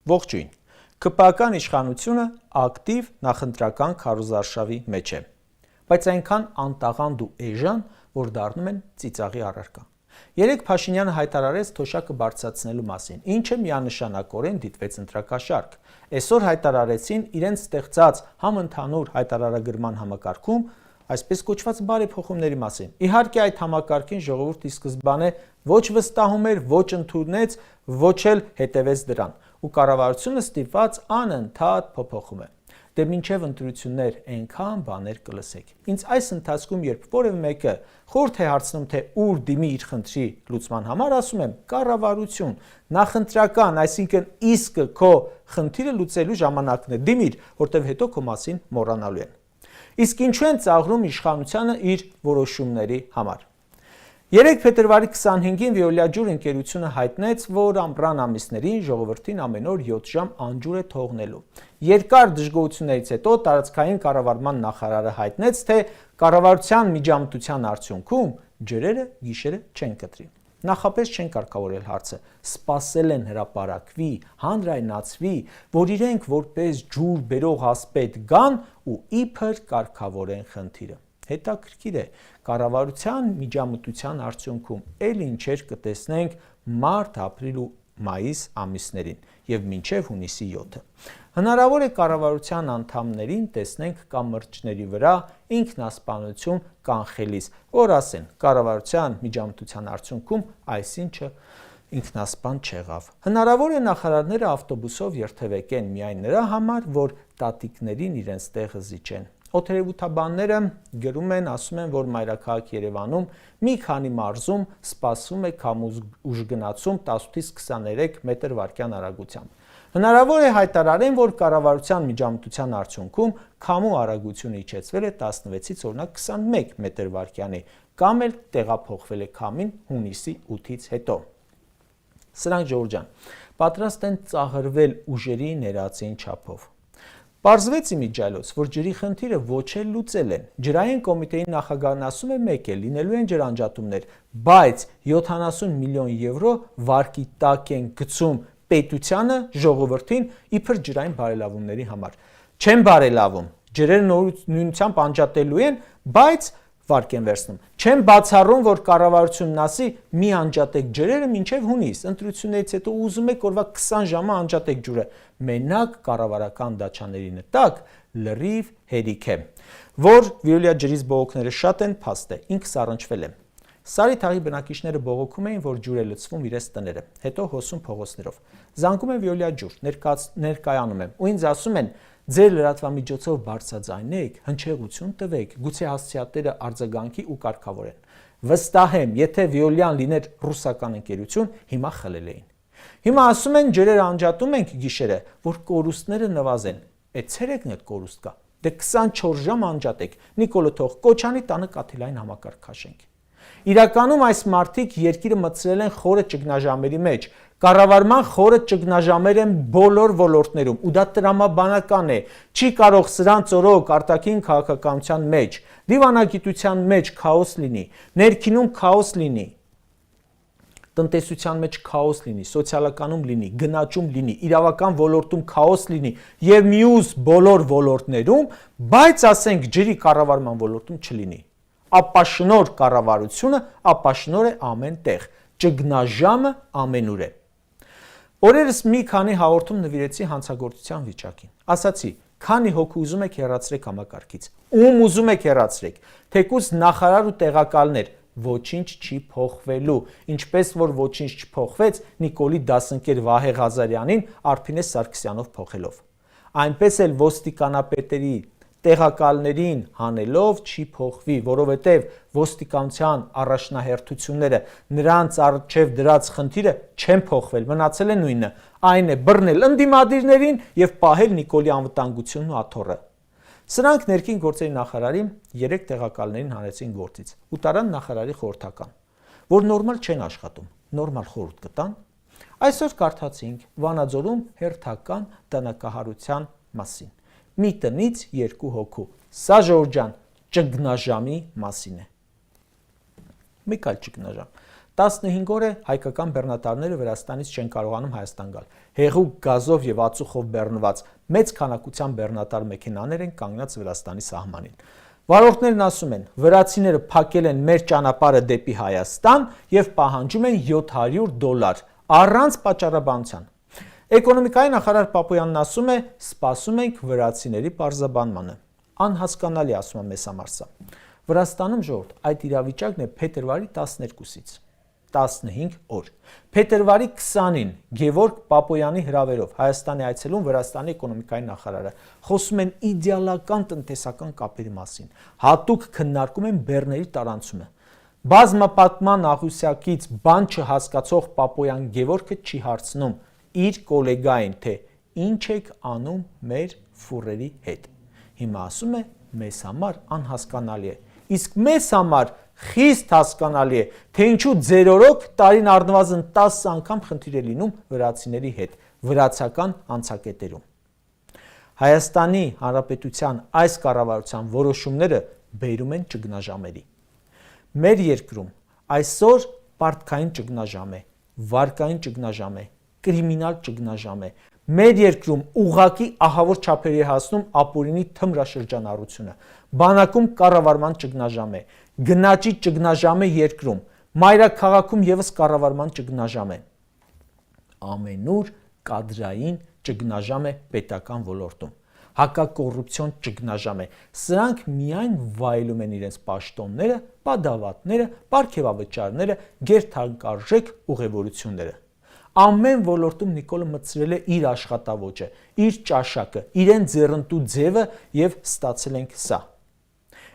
Ողջույն, ԿՊԱ-ական իշխանությունը ակտիվ նախընտրական քարոզարշավի մեջ է, բայց այնքան անտաղանդ ու էժան, որ դառնում են ծիծաղի առարկա։ Երեկ Փաշինյանը հայտարարեց թոշակը բարձրացնելու մասին, ինչը միանշանակորեն դիտվեց ընտրակաշառք։ Այսօր հայտարարեցին իրենց ստեղծած համընդհանուր հայտարարագրման համակարգում այսպես կոչված բարեփոխումների մասին։ Իհարկե այդ համակարգին ժողովուրդը ի սկզբանե ոչ վստահում էր, ոչ ընդունեց, ոչ էլ հետևեց դրան, ու կառավարությունը ստիպված անընդհատ փոփոխում է։ Դե մինչև ընտրություններ այնքան բաներ կլսեք։ Ինձ այս ընթացքում, երբ որևէ մեկը խորհուրդ է հարցնում, թե ուր դիմի իր խնդրի լուծման համար, ասում եմ՝ կառավարություն, նախընտրական, այսինքն իսկը քո խնդիրը լուծելու ժամանակն է, դիմիր, որտեղ հետո քո մասին մոռանալու են։ Իսկ ինչու են ծաղրում իշխանությանը իր որոշումների համար։ 3 փետրվարի 25-ին Veolia ջուր ընկերությունը հայտնեց, որ ամռան ամիսներին ժողովրդին ամեն օր 7 ժամ անջուր է թողնելու։ Երկար դժգոհություններից հետո տարածքային կառավարման նախարարը հայտնեց, թե կառավարության միջամտության արդյունքում ջրերը գիշերը չեն կտրի։ Նախապես չեն կարգավորել հարցը, սպասել են հրապարակվի, հանրայնացվի, որ իրենք որպես ջուր բերող ասպետ գան ու իբր կարգավորեն խնդիրը։ Հետաքրքիր է, կառավարության միջամտության արդյունքում էլ ինչեր կտեսնենք մարտ, ապրիլ ու մայիս ամիսներին եւ մինչեւ հունիսի 7-ը։ Հնարավոր է կառավարության անդամներին տեսնենք կամրջների վրա ինքնասպանություն կանխելիս, որ ասեն կառավարության միջամտության արդյունքում այսինչը ինքնասպան չեղավ։ Հնարավոր է նախարարները ավտոբուսով երթևեկեն միայն նրա համար, որ տատիկներին իրենց տեղը զիջեն։ Օդերևութաբանները գրում են, ասում են, որ մայրաքաղաք Երևանում մի քանի մարզում սպասվում է քամուժգնացում 18-ից 23 մետր/վայրկյան արագությամբ։ Հնարավոր է հայտարարեն, որ կառավարության միջամտության արդյունքում քամու արագությունը իջեցվել է 16-ից օրինակ 21 մետր/վայրկյանի, կամ էլ տեղափոխվել է քամին հունիսի 8-ից հետո։ Սրանք Ժողովուրդ ջան, պատրաստ են ծաղրվել ուժերի ներածին չափով։ Պարզվեց իմիջիայլոց, որ ջրի խնդիրը ոչ էլ լուծել են։ Ջրային կոմիտեի նախագահն ասում է մեկ է, լինելու են ջրանջատումներ, բայց 70 միլիոն եվրո վարկի տակ են գցում պետությանը, ժողովրդին իբր ջրային բարելավումների համար։ Չեն բարելավում, ջրերը նույնությամբ անջատելու են, բայց վարկ են վերցնում։ Չեն բացառում, որ կառավարությունն ասի՝ մի անջատեք ջրերը մինչև հունիս, ընտրություններից հետո ուզում եք օրվա 20 ժամը անջատեք ջուրը։ Մենակ կառավարական դաչաների նտակ լրիվ հերիք է։ Որ Veolia ջրից բողոքները շատ են, փաստ է, ինքս առնչվել եմ։ Սարի թաղի բնակիչները բողոքում էին, որ ջուր է լցվում իրենց տները, հետո հոսում փողոցներով։ Զանգում են Veolia ջուր, ներկայանում եմ, ու ինձ ասում են՝ ձեր լրատվամիջոցով բարձրաձայնեք, հնչեղություն տվեք, գուցե հասցեատերը արձագանքի ու կարգավորեն։ Վստահ եմ, եթե Veolia-ն լիներ ռուսական ընկերություն, հիմա խլել էին։ Հիմա ասում են ջրերը անջատում ենք գիշերը, որ կորուստները նվազեն։ Այդ ցերեկն էլ կորուստ կա։ Դե 24 ժամ անջատեք, Նիկոլը թող Կոչանի տանը կաթիլային համակարգ քաշենք։ Իրականում այս մարդիկ երկիրը մտցրել են խորը ճգնաժամերի մեջ։ Կառավարման խորը ճգնաժամեր են բոլոր ոլորտներում, ու դա տրամաբանական է։ Չի կարող սրանց օրոք արտաքին քաղաքականության մեջ, դիվանագիտության մեջ քաոս լինի, ներքինում քաոս լինի, տնտեսության մեջ քաոս լինի, սոցիալականում լինի, գնաճում լինի, իրավական ոլորտում քաոս լինի եւ մյուս բոլոր ոլորտներում, բայց ասենք ջրի կառավարման ոլորտում չլինի։ Ապաշնոր կառավարությունը ապաշնոր է ամեն տեղ, ճգնաժամը ամենուր է։ Օրերս մի քանի հաղորդում նվիրեցի հանցագործության վիճակին։ Ասացի, քանի հոգու ուզում եք հեռացրեք համակարգից, ում ուզում եք հեռացրեք, թեկուզ նախարար ու տեղակալներ, ոչինչ չի փոխվելու, ինչպես որ ոչինչ չփոխվեց Նիկոլի դասընկեր Վահե Ղազարյանին Արփինե Սարգսյանով փոխելով։ Այնպես էլ ոստիկանապետերի տեղակալներին հանելով չի փոխվի, որովհետև ոստիկանության առաջնահերթությունները նրանց առջև դրած խնդիրը չեն փոխվել, մնացել է նույնը, այն է բռնել ընդդիմադիրներին եւ պահել Նիկոլի անվտանգությունն ու աթոռը։ Սրանք ներքին գործերի նախարարի 3 տեղակալներին հանեցին գործից ու տարան նախարարի խորհրդական, որ նորմալ չեն աշխատում, նորմալ խորհուրդ կտան։ Այսօր կարդացինք Վանաձորում հերթական տնակահարության մասին։ Մի տնից 2 հոգու։ Սա Ժողովուրդ ջան, ճգնաժամի մասին է։ Մեկ այլ ճգնաժամ։ 15 օր է հայկական բեռնատարները Վրաստանից չեն կարողանում Հայաստան գալ։ Հեղուկ գազով եւ ածուխով բեռնված մեծ քանակությամբ բեռնատար մեքենաներ են կանգնած Վրաստանի սահմանին։ Վարորդներն ասում են, վրացիները փակել են մեր ճանապարհը դեպի Հայաստան եւ պահանջում են $700 առանց պատճառաբանության։ Էկոնոմիկայի նախարար Պապոյանն ասում է, սպասում ենք վրացիների պարզաբանմանը։ Անհասկանալի, ասում է մեզ համար սա։ Վրաստանում ժողովուրդ այդ իրավիճակն է փետրվարի 12-ից 15 օր։ Փետրվարի 20-ին Գևորգ Պապոյանի հրավերով Հայաստանի այցելուն Վրաստանի էկոնոմիկայի նախարարը խոսում են իդեալական տնտեսական կապերի մասին, հատուկ քննարկում են բեռների տարանցումը։ Բազմապատման աղյուսակից բան չհասկացող Պապոյան Գևորգը չի հարցնում իր գոլեգային, թե ինչ եք անում մեր ֆուրերի հետ։ Հիմա ասում է, մեզ համար անհասկանալի է, իսկ մեզ համար խիստ հասկանալի է, թե ինչու ձեր օրոք տարին առնվազն 10 անգամ խնդիր է լինում վրացիների հետ, վրացական անցակետերում։ Հայաստանի Հանրապետության այս կառավարության որոշումները բերում են ճգնաժամերի։ Մեր երկրում այսօր պարտքային ճգնաժամ է, վարկային ճգնաժամ է, կրիմինալ ճգնաժամ է։ Մեր երկրում ուղղակի ահավոր չափերի է հասնում ապօրինի թմրաշրջանառությունը, բանակում կառավարման ճգնաժամ է, գնաճի ճգնաժամ է երկրում, մայրաքաղաքում եւս կառավարման ճգնաժամ է։ Ամենուր կադրային ճգնաժամ է պետական ոլորտում, հակակոռուպցիոն ճգնաժամ է։ Սրանք միայն վայելում են իրենց պաշտոնները, պատավատները, պարգևավճարները, գերթանկարժեք ուղևորությունները։ Ամեն ոլորտում Նիկոլը մտցրել է իր աշխատավոճը, իր ճաշակը, իրեն ձեռնտու ձևը եւ ստացել ենք սա։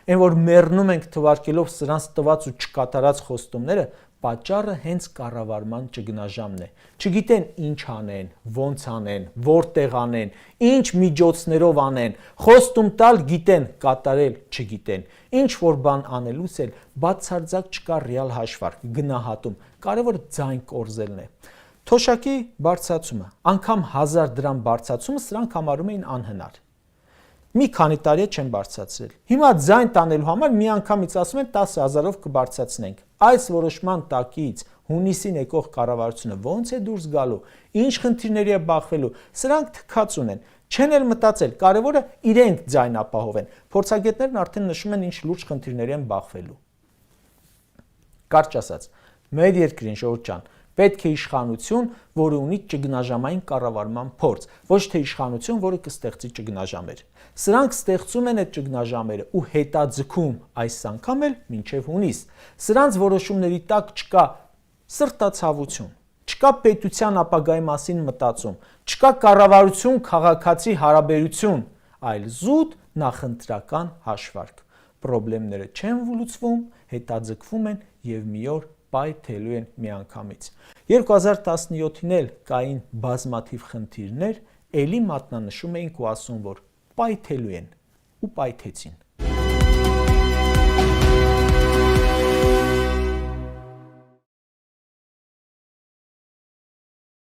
Այն որ մեռնում ենք թվարկելով սրանց տված ու չկատարած խոստումները, պատճառը հենց կառավարման ճգնաժամն է։ Չգիտեն ինչ անեն, ոնց անեն, որտեղ անեն, ինչ միջոցներով անեն, խոստում տալ գիտեն, կատարել չգիտեն։ Ինչ որ բան անելուց էլ բացարձակ չկա ռեալ հաշվարկ, գնահատում, կարևորը ձայն կորզելն է։ Թոշակի բարձրացումը, անգամ 1000 դրամ բարձրացումը սրանք համարում էին անհնար։ Մի քանի տարի չեն բարձրացրել։ Հիմա ձայն տանելու համար մի անգամից ասում են 10,000-ով կբարձրացնենք։ Այս որոշման տակից հունիսին եկող կառավարությունը ո՞նց է դուրս գալու, ինչ խնդիրների է բախվելու, սրանք թքած ունեն, չեն էլ մտածել, կարևորը իրենք ձայն ապահովեն։ Փորձագետներն արդեն նշում են ինչ լուրջ խնդիրների են բախվելու։ Կարճ ասած, մեր երկրին ժողովուրդ ջան, պետք է իշխանություն, որը ունի ճգնաժամային կառավարման փորձ, ոչ թե իշխանություն, որը կստեղծի ճգնաժամեր։ Սրանք ստեղծում են այդ ճգնաժամերը ու հետաձգում այս անգամ էլ մինչև հունիս։ Սրանց որոշումների տակ չկա սրտացավություն, չկա պետության ապագայի մասին մտածում, չկա կառավարություն քաղաքացի հարաբերություն, այլ զուտ նախընտրական հաշվարկ։ Պրոբլեմները չեն լուծվում, հետաձգվում են եւ մի օր պայթելու են միանգամից։ 2017-ին էլ կային բազմաթիվ խնդիրներ, էլի մատնանշում էինք ու ասում, որ պայթելու են ու պայթեցին։